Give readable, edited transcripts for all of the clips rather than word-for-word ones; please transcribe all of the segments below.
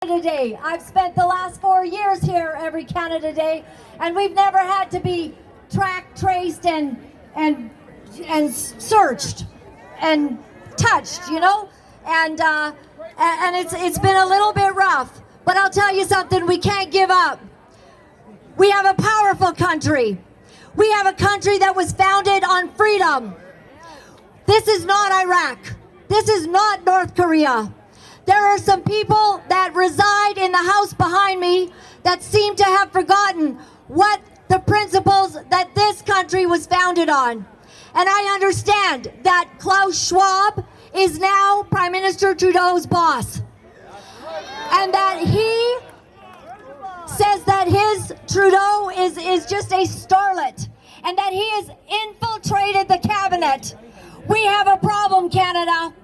Canada Day. I've spent the last 4 years here every Canada Day, and we've never had to be tracked, traced, and searched and touched, you know, and it's been a little bit rough. But I'll tell you something: we can't give up. We have a powerful country. We have a country that was founded on freedom. This is not Iraq. This is not North Korea. There are some people that reside in the house behind me that seem to have forgotten what the principles that this country was founded on. And I understand that Klaus Schwab is now Prime Minister Trudeau's boss. And that he says that his Trudeau is just a starlet, and that he has infiltrated the cabinet. We have a problem, Canada.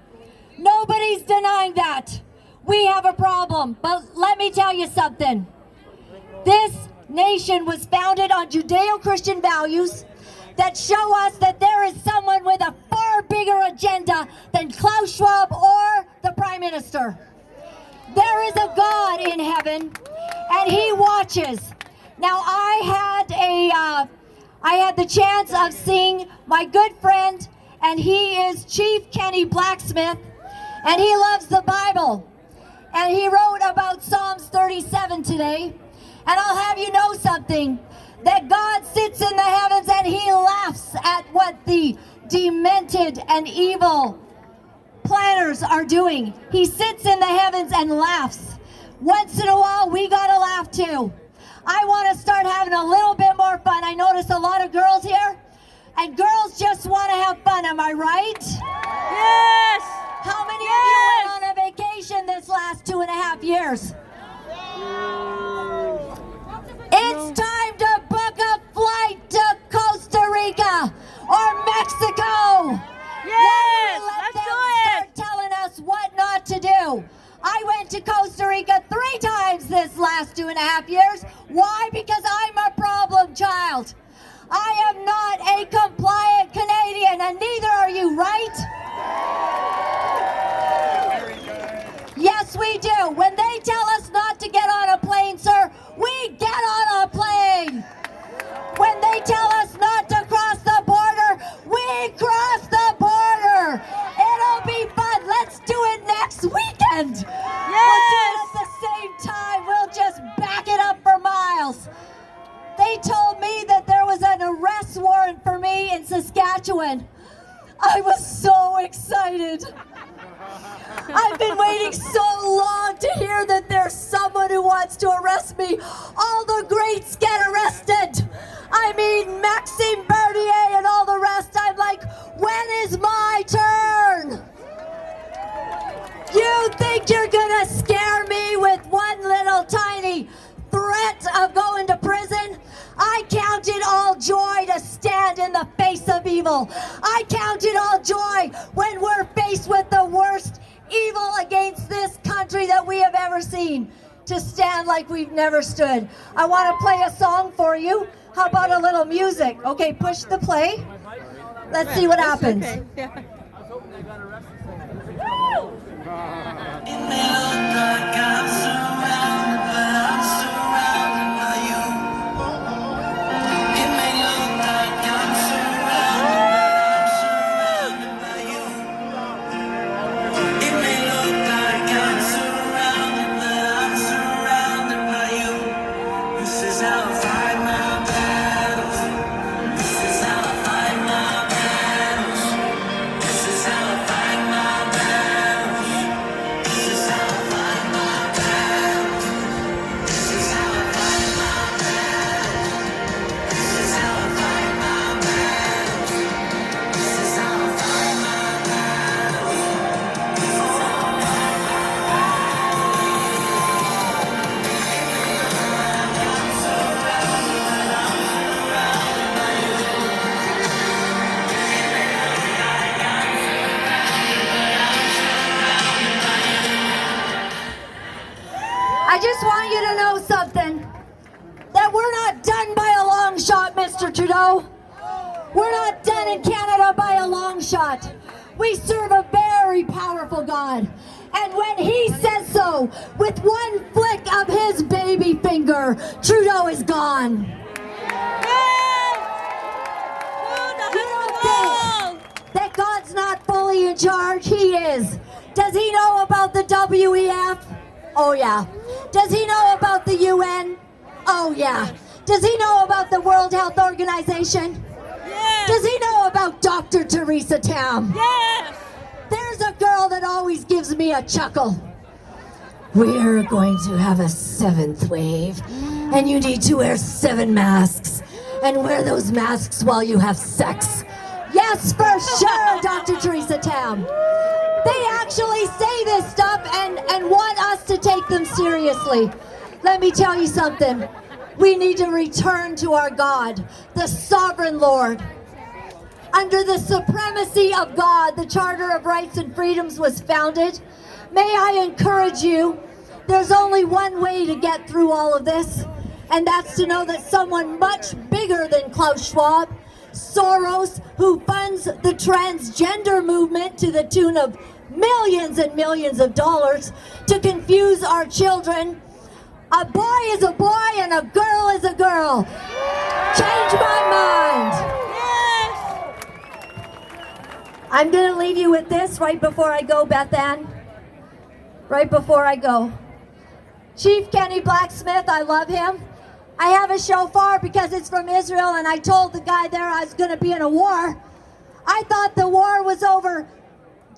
Nobody's denying that. We have a problem. But let me tell you something. This nation was founded on Judeo-Christian values that show us that there is someone with a far bigger agenda than Klaus Schwab or the Prime Minister. There is a God in heaven, and he watches. Now, I had the chance of seeing my good friend, and he is Chief Kenny Blacksmith, and he loves the Bible. And he wrote about Psalms 37 today. And I'll have you know something, that God sits in the heavens and he laughs at what the demented and evil planners are doing. He sits in the heavens and laughs. Once in a while, we gotta laugh too. I want to start having a little bit more fun. I notice a lot of girls here, and girls just want to have fun. Am I right? Yes! How many of you went on a vacation this last 2.5 years? It's time to book a flight to Costa Rica or Mexico. Yes! Let Let's them do it! start telling us what not to do. I went to Costa Rica 3 times this last 2.5 years. Why? Because I'm a problem child. I am not a compliant Canadian, and neither are you, right? Yes, we do. When they tell us not to get on a plane, sir, we get on a plane. When they tell us not to cross the border, we cross the border. It'll be fun. Let's do it next weekend. Yes! We'll do it at the same time. We'll just back it up for miles. They told me that there was an arrest warrant for me in Saskatchewan. I was so excited. I've been waiting so long to hear that there's someone who wants to arrest me. All the greats get arrested. I mean, Maxime Bernier and all the rest. I'm like, when is my turn? You think you're gonna scare me with one little tiny threat of going to prison? I count it all joy to stand in the face of evil. I count it all joy when we're faced with the worst evil against this country that we have ever seen, to stand like we've never stood. I want to play a song for you. How about a little music? Okay, push the play. Let's see what happens. Okay. Yeah. It may look like I'm surrounded, but I'm surrounded by you. It may look like I'm surrounded, but I'm surrounded by you. It may look like I'm surrounded, but I'm surrounded by you. This is how I fight my battles. This is how I fight my battles. This is how I fight my battles. This is how I fight my battles. This is how I fight my battles. This is how I fight my battles. This is how I fight my I just want you to know something, that we're not done by a long shot, Mr. Trudeau. We're not done in Canada by a long shot. We serve a very powerful God. And when he says so, with one flick of his baby finger, Trudeau is gone. You don't think that God's not fully in charge? He is. Does he know about the WEF? Oh yeah. Does he know about the UN? Oh yeah. Does he know about the World Health Organization? Yes. Does he know about Dr. Theresa Tam? Yes. There's a girl that always gives me a chuckle. We're going to have a 7th wave, and you need to wear 7 masks, and wear those masks while you have sex. Yes, for sure, Dr. Theresa Tam. They actually say this stuff and want us to take them seriously. Let me tell you something. We need to return to our God, the sovereign Lord. Under the supremacy of God, the Charter of Rights and Freedoms was founded. May I encourage you, there's only one way to get through all of this, and that's to know that someone much bigger than Klaus Schwab, Soros, who funds the transgender movement to the tune of millions and millions of dollars to confuse our children. A boy is a boy and a girl is a girl. Change my mind. I'm going to leave you with this right before I go, Beth Ann. Right before I go. Chief Kenny Blacksmith, I love him. I have a shofar because it's from Israel, and I told the guy there I was going to be in a war. I thought the war was over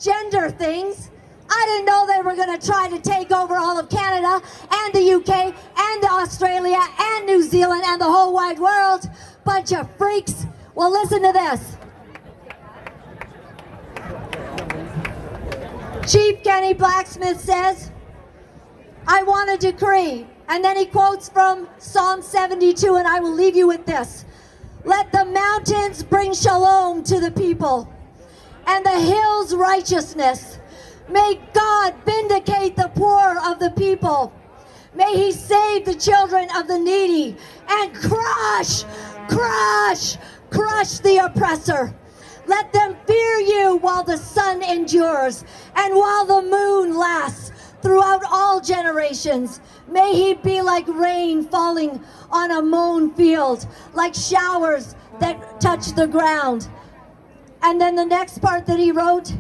gender things. I didn't know they were going to try to take over all of Canada and the UK and Australia and New Zealand and the whole wide world. Bunch of freaks. Well, listen to this. Chief Kenny Blacksmith says, I want a decree. And then he quotes from Psalm 72, and I will leave you with this. Let the mountains bring shalom to the people, and the hills righteousness. May God vindicate the poor of the people. May he save the children of the needy and crush the oppressor. Let them fear you while the sun endures and while the moon lasts throughout all generations. May he be like rain falling on a mown field, like showers that touch the ground. And then the next part that he wrote,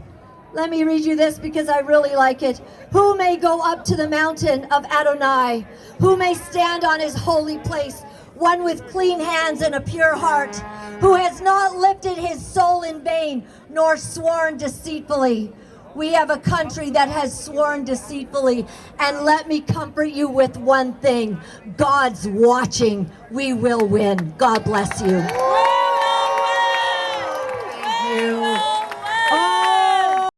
let me read you this because I really like it. Who may go up to the mountain of Adonai? Who may stand on his holy place? One with clean hands and a pure heart, who has not lifted his soul in vain, nor sworn deceitfully. We have a country that has sworn deceitfully, and let me comfort you with one thing. God's watching. We will win. God bless you.